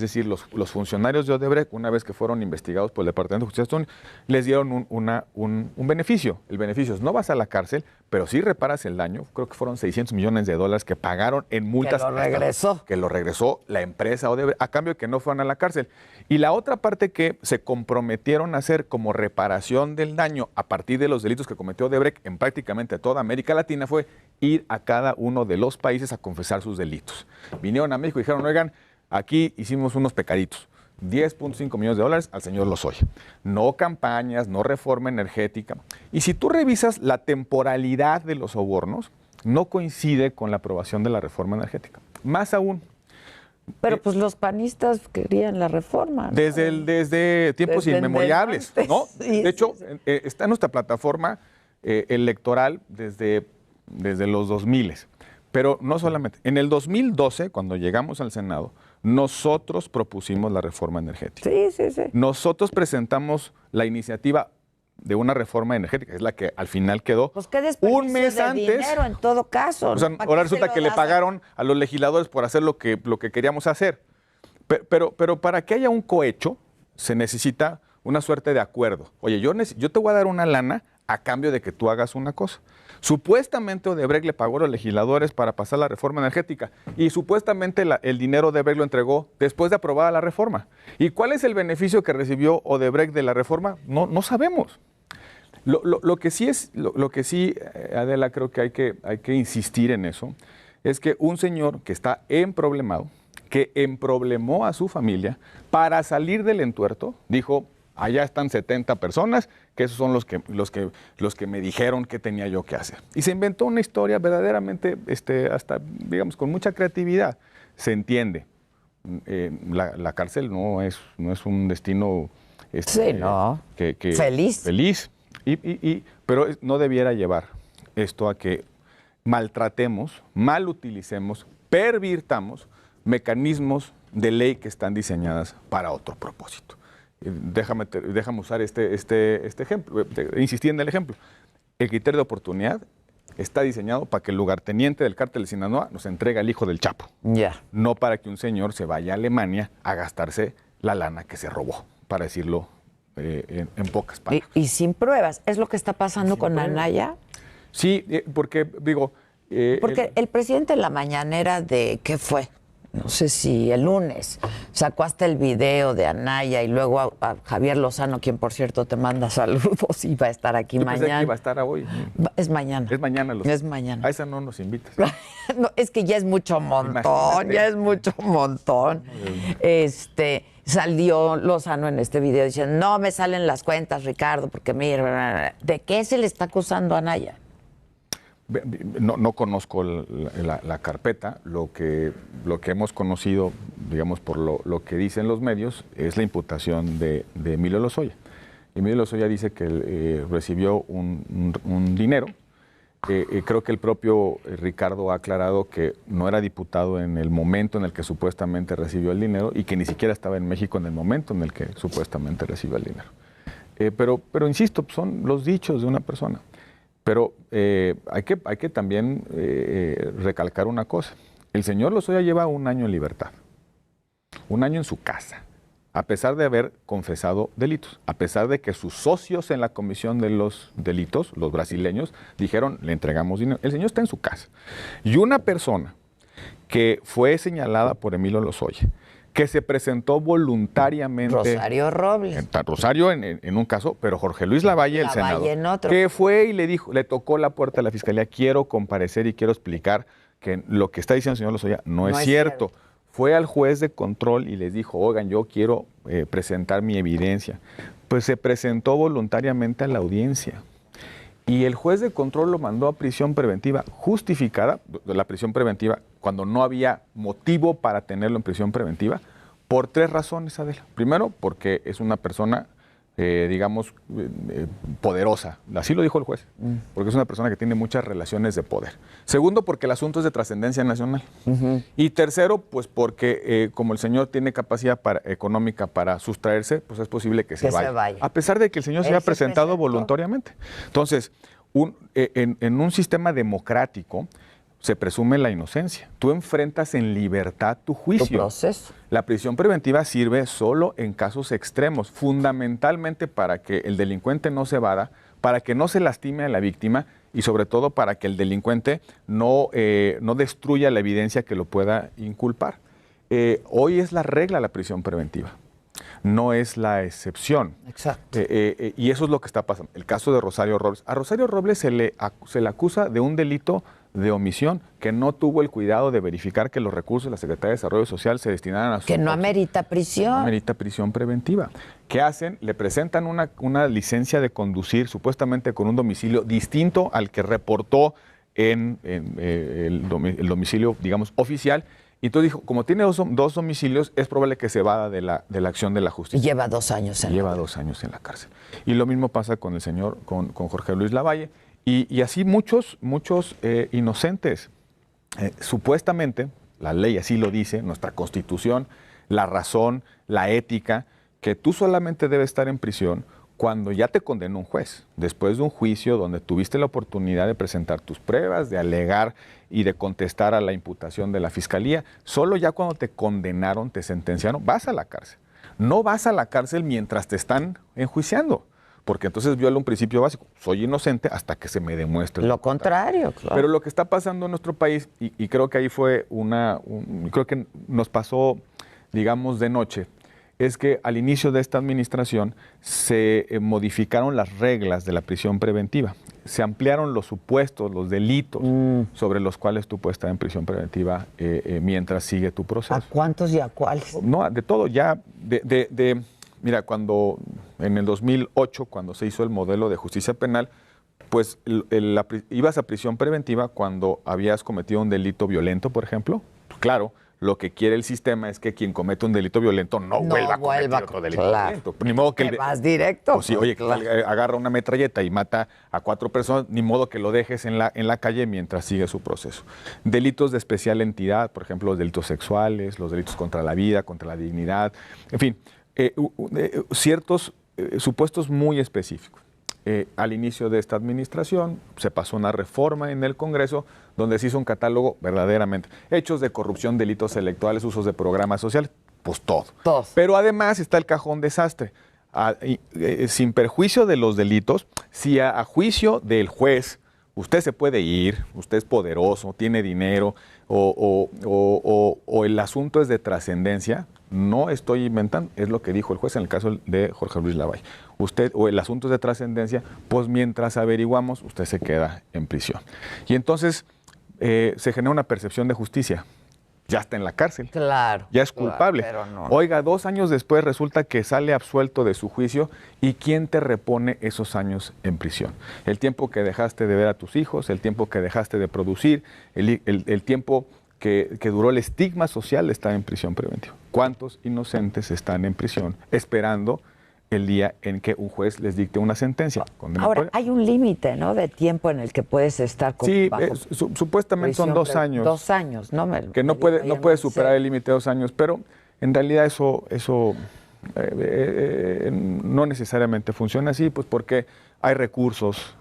decir, los funcionarios de Odebrecht, una vez que fueron investigados por el Departamento de Justicia, les dieron un beneficio. El beneficio es no vas a la cárcel, pero sí reparas el daño. Creo que fueron $600 millones que pagaron en multas. Que lo regresó. Que lo regresó la empresa Odebrecht, a cambio de que no fueran a la cárcel. Y la otra parte que se comprometieron a hacer como reparación del daño a partir de los delitos que cometió Odebrecht en prácticamente toda América Latina fue ir a cada uno de los países a confesar sus delitos. Vinieron a México y dijeron, oigan, aquí hicimos unos pecaditos. $10.5 millones al señor Lozoya. No campañas, no reforma energética. Y si tú revisas la temporalidad de los sobornos, no coincide con la aprobación de la reforma energética. Más aún. Pero pues los panistas querían la reforma, ¿no? Desde tiempos inmemoriales, ¿no? Sí, de hecho, está en nuestra plataforma electoral desde los 2000. Pero no solamente. En el 2012, cuando llegamos al Senado, nosotros propusimos la reforma energética. Sí. Nosotros presentamos la iniciativa de una reforma energética, es la que al final quedó pues qué desperdicio un mes de antes. Dinero en todo caso. O sea, ahora resulta que le pagaron a los legisladores por hacer lo que queríamos hacer. Pero para que haya un cohecho, se necesita una suerte de acuerdo. Oye, yo te voy a dar una lana a cambio de que tú hagas una cosa. Supuestamente Odebrecht le pagó a los legisladores para pasar la reforma energética y supuestamente el dinero Odebrecht lo entregó después de aprobada la reforma. ¿Y cuál es el beneficio que recibió Odebrecht de la reforma? No sabemos. Lo que sí, Adela, creo que hay que insistir en eso, es que un señor que está emproblemado, que emproblemó a su familia, para salir del entuerto, dijo, allá están 70 personas, que esos son los que me dijeron que tenía yo que hacer. Y se inventó una historia verdaderamente, hasta, digamos, con mucha creatividad. Se entiende. La cárcel no es un destino sí, no. Feliz. Pero no debiera llevar esto a que maltratemos, malutilicemos, pervirtamos mecanismos de ley que están diseñadas para otro propósito. Déjame usar este ejemplo, insistir en el ejemplo. El criterio de oportunidad está diseñado para que el lugarteniente del cártel de Sinaloa nos entregue al hijo del Chapo. No para que un señor se vaya a Alemania a gastarse la lana que se robó, para decirlo en pocas palabras. Y sin pruebas. ¿Es lo que está pasando con Anaya? Sí, porque digo... porque el presidente en la mañanera de... ¿Qué fue? No sé si el lunes, sacó hasta el video de Anaya y luego a Javier Lozano, quien por cierto te manda saludos y va a estar aquí Yo mañana. Pensé que iba a estar hoy. Es mañana. Es mañana. Es mañana. A esa no nos invitas. No, es que ya es mucho montón, Imagínate. ya es mucho montón. Salió Lozano en este video diciendo, no me salen las cuentas, Ricardo, porque mira, ¿de qué se le está acusando a Anaya? No conozco la carpeta. Lo que hemos conocido, digamos, por lo que dicen los medios, es la imputación de Emilio Lozoya. Emilio Lozoya dice que recibió un dinero. Creo que el propio Ricardo ha aclarado que no era diputado en el momento en el que supuestamente recibió el dinero y que ni siquiera estaba en México en el momento en el que supuestamente recibió el dinero. Pero insisto, son los dichos de una persona. Pero hay que también recalcar una cosa. El señor Lozoya lleva 1 año en libertad, 1 año en su casa, a pesar de haber confesado delitos, a pesar de que sus socios en la comisión de los delitos, los brasileños, dijeron, le entregamos dinero. El señor está en su casa. Y una persona que fue señalada por Emilio Lozoya, que se presentó voluntariamente. Rosario Robles. Rosario en un caso, pero Jorge Luis Lavalle, el senador, en otro. que fue y le tocó la puerta de la fiscalía, quiero comparecer y quiero explicar que lo que está diciendo el señor Lozoya no es cierto. Fue al juez de control y les dijo, oigan, yo quiero presentar mi evidencia. Pues se presentó voluntariamente a la audiencia. Y el juez de control lo mandó a prisión preventiva justificada, la prisión preventiva, cuando no había motivo para tenerlo en prisión preventiva, por 3 razones, Adela. Primero, porque es una persona, digamos, poderosa. Así lo dijo el juez, porque es una persona que tiene muchas relaciones de poder. Segundo, porque el asunto es de trascendencia nacional. Y tercero, pues porque como el señor tiene capacidad económica para sustraerse, pues es posible que se vaya. A pesar de que el señor se haya presentado voluntariamente. Entonces, en un sistema democrático, se presume la inocencia. Tú enfrentas en libertad tu juicio. Tu proceso. La prisión preventiva sirve solo en casos extremos, fundamentalmente para que el delincuente no se evada, para que no se lastime a la víctima y sobre todo para que el delincuente no destruya la evidencia que lo pueda inculpar. Hoy es la regla la prisión preventiva, no es la excepción. Exacto. Y eso es lo que está pasando. El caso de Rosario Robles. A Rosario Robles se le acusa de un delito de omisión, que no tuvo el cuidado de verificar que los recursos de la Secretaría de Desarrollo Social se destinaran a su... Que no amerita prisión. No amerita prisión preventiva. ¿Qué hacen? Le presentan una licencia de conducir, supuestamente con un domicilio distinto al que reportó en el domicilio, digamos, oficial. Y entonces dijo, como tiene dos domicilios, es probable que se vada de la acción de la justicia. Y lleva 2 años en Lleva 2 años en la cárcel. Y lo mismo pasa con el señor, con Jorge Luis Lavalle. Y así muchos inocentes. Supuestamente, la ley así lo dice, nuestra Constitución, la razón, la ética, que tú solamente debes estar en prisión cuando ya te condenó un juez, después de un juicio donde tuviste la oportunidad de presentar tus pruebas, de alegar y de contestar a la imputación de la Fiscalía. Solo ya cuando te condenaron, te sentenciaron, vas a la cárcel. No vas a la cárcel mientras te están enjuiciando, porque entonces viola un principio básico. Soy inocente hasta que se me demuestre. Lo contrario, claro. Pero lo que está pasando en nuestro país, y creo que ahí fue creo que nos pasó, digamos, de noche, es que al inicio de esta administración se modificaron las reglas de la prisión preventiva. Se ampliaron los supuestos, los delitos sobre los cuales tú puedes estar en prisión preventiva mientras sigue tu proceso. ¿A cuántos y a cuáles? No, de todo, ya mira, cuando en el 2008, cuando se hizo el modelo de justicia penal, pues ibas a prisión preventiva cuando habías cometido un delito violento, por ejemplo. Claro, lo que quiere el sistema es que quien comete un delito violento no vuelva a cometer otro delito violento. Ni modo que vas directo. Pues sí, oye, agarra una metralleta y mata a 4 personas, ni modo que lo dejes en la calle mientras sigue su proceso. Delitos de especial entidad, por ejemplo, los delitos sexuales, los delitos contra la vida, contra la dignidad, en fin, ciertos supuestos muy específicos. Al inicio de esta administración se pasó una reforma en el Congreso donde se hizo un catálogo verdaderamente. Hechos de corrupción, delitos electorales, usos de programas sociales, pues todo. Pero además está el cajón desastre. Sin perjuicio de los delitos, si a juicio del juez usted se puede ir, usted es poderoso, tiene dinero o el asunto es de trascendencia, no estoy inventando, es lo que dijo el juez en el caso de Jorge Luis Lavalle. Usted, o el asunto es de trascendencia, pues mientras averiguamos, usted se queda en prisión. Y entonces se genera una percepción de justicia. Ya está en la cárcel. Claro. Ya es culpable. Pero no. Oiga, 2 años después resulta que sale absuelto de su juicio. ¿Y quién te repone esos años en prisión? El tiempo que dejaste de ver a tus hijos, el tiempo que dejaste de producir, el tiempo que duró el estigma social de estar en prisión preventiva. ¿Cuántos inocentes están en prisión esperando el día en que un juez les dicte una sentencia? Ahora, hay un límite, ¿no?, de tiempo en el que puedes estar con Sí, supuestamente son 2 años. 2 años, ¿no? Que no puede superar el límite de 2 años, pero en realidad eso no necesariamente funciona así, pues porque hay recursos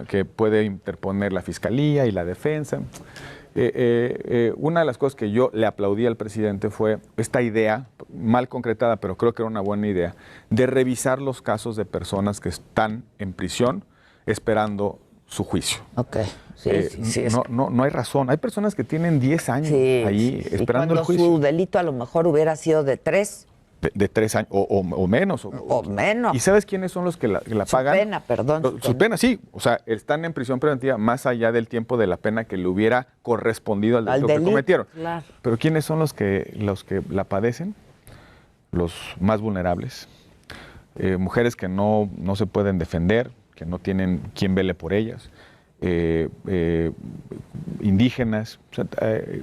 que puede interponer la Fiscalía y la defensa. Una de las cosas que yo le aplaudí al presidente fue esta idea, mal concretada, pero creo que era una buena idea, de revisar los casos de personas que están en prisión esperando su juicio. Ok, sí. No hay razón. Hay personas que tienen 10 años ahí esperando el juicio. Su delito a lo mejor hubiera sido de 3. De 3 años o menos. O menos. ¿Y sabes quiénes son los que la pagan? Su pena, perdón. Su pena, sí. O sea, están en prisión preventiva más allá del tiempo de la pena que le hubiera correspondido al delito que cometieron. Claro. Pero ¿quiénes son los que la padecen? Los más vulnerables. Mujeres que no se pueden defender, que no tienen quien vele por ellas. Indígenas, o sea,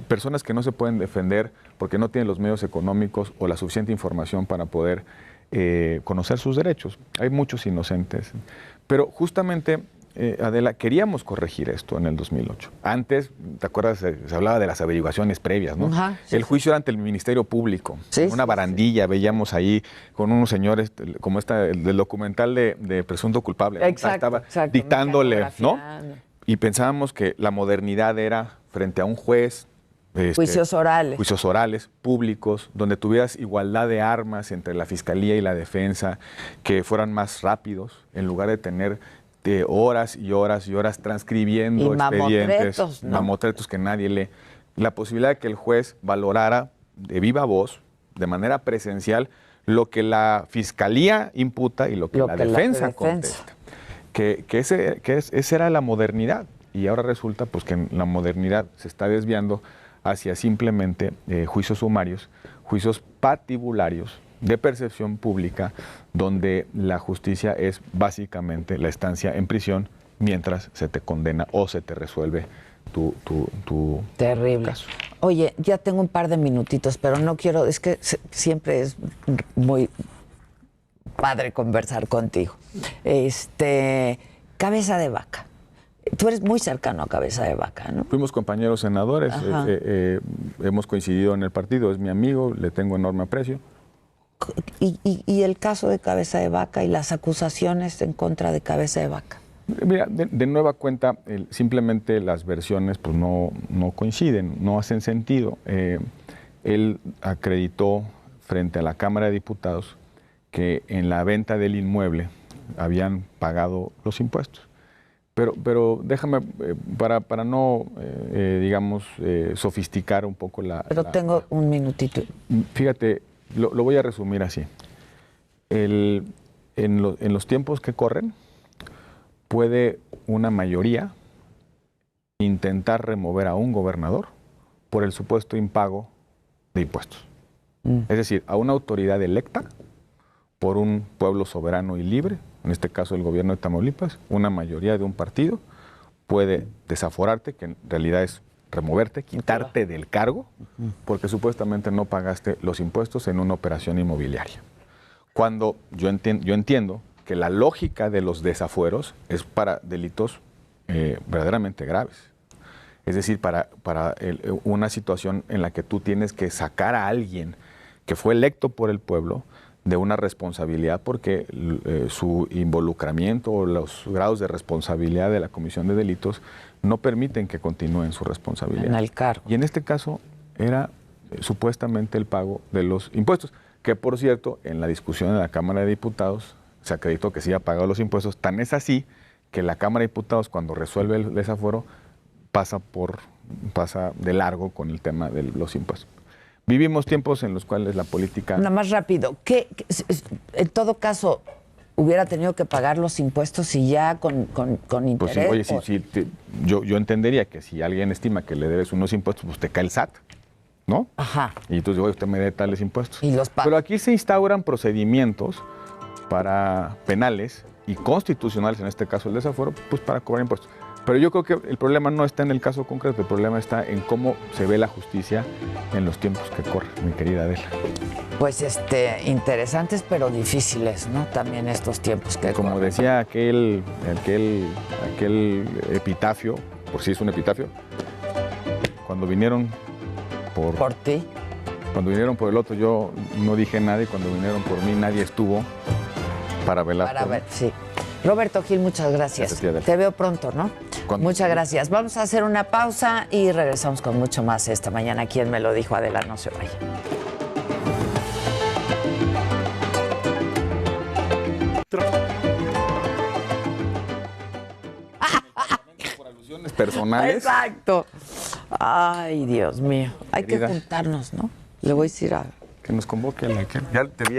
personas que no se pueden defender porque no tienen los medios económicos o la suficiente información para poder conocer sus derechos. Hay muchos inocentes. Pero justamente, Adela, queríamos corregir esto en el 2008. Antes, ¿te acuerdas? Se hablaba de las averiguaciones previas, ¿no? Ajá, el juicio era ante el Ministerio Público. Una barandilla, veíamos ahí con unos señores, como del documental de Presunto Culpable. Exacto, estaba dictándole, ¿no? Y pensábamos que la modernidad era frente a un juez. Juicios orales. Juicios orales, públicos, donde tuvieras igualdad de armas entre la fiscalía y la defensa, que fueran más rápidos, en lugar de tener horas y horas y horas transcribiendo expedientes, mamotretos que nadie lee. La posibilidad de que el juez valorara de viva voz, de manera presencial, lo que la fiscalía imputa y lo que la defensa contesta. Esa era la modernidad. Y ahora resulta pues, que la modernidad se está desviando hacia simplemente juicios sumarios, juicios patibularios de percepción pública, donde la justicia es básicamente la estancia en prisión mientras se te condena o se te resuelve tu terrible caso. Oye, ya tengo un par de minutitos, pero no quiero, es que siempre es muy padre conversar contigo. Cabeza de Vaca. Tú eres muy cercano a Cabeza de Vaca, ¿no? Fuimos compañeros senadores, hemos coincidido en el partido, es mi amigo, le tengo enorme aprecio. ¿Y el caso de Cabeza de Vaca y las acusaciones en contra de Cabeza de Vaca? Mira, de nueva cuenta, simplemente las versiones pues, no coinciden, no hacen sentido. Él acreditó frente a la Cámara de Diputados que en la venta del inmueble habían pagado los impuestos. Pero déjame, para no, digamos, sofisticar un poco la... Pero tengo un minutito. Fíjate, lo voy a resumir así. En los tiempos que corren, puede una mayoría intentar remover a un gobernador por el supuesto impago de impuestos. Es decir, a una autoridad electa por un pueblo soberano y libre, en este caso el gobierno de Tamaulipas, una mayoría de un partido puede desaforarte, que en realidad es removerte, quitarte del cargo, porque supuestamente no pagaste los impuestos en una operación inmobiliaria. Cuando yo entiendo que la lógica de los desafueros es para delitos verdaderamente graves. Es decir, para una situación en la que tú tienes que sacar a alguien que fue electo por el pueblo de una responsabilidad porque su involucramiento o los grados de responsabilidad de la comisión de delitos no permiten que continúen su responsabilidad. En el cargo. Y en este caso era supuestamente el pago de los impuestos, que por cierto, en la discusión en la Cámara de Diputados se acreditó que sí ha pagado los impuestos. Tan es así que la Cámara de Diputados, cuando resuelve el desafuero, pasa de largo con el tema de los impuestos. Vivimos tiempos en los cuales la política... Nada más rápido. En todo caso, hubiera tenido que pagar los impuestos y ya con interés? Pues sí, yo entendería que si alguien estima que le debes unos impuestos, pues te cae el SAT, ¿no? Ajá. Y entonces, oye, usted me debe tales impuestos. Y los paga. Pero aquí se instauran procedimientos para penales y constitucionales, en este caso el desafuero, pues para cobrar impuestos. Pero yo creo que el problema no está en el caso concreto, el problema está en cómo se ve la justicia en los tiempos que corren, mi querida Adela. Pues interesantes pero difíciles, ¿no? También estos tiempos que Como corren. decía aquel epitafio, por si es un epitafio, cuando vinieron por ti. Cuando vinieron por el otro yo no dije nada y cuando vinieron por mí nadie estuvo para velar. Para ver, sí. Roberto Gil, muchas gracias. Te veo pronto, ¿no? Muchas gracias. Vamos a hacer una pausa y regresamos con mucho más esta mañana. ¿Quién me lo dijo? Adela, no se vaya. Por alusiones personales. Exacto. Ay, Dios mío. Hay que juntarnos, ¿no? Le voy a decir a... Que nos convoque a la que ya te vi.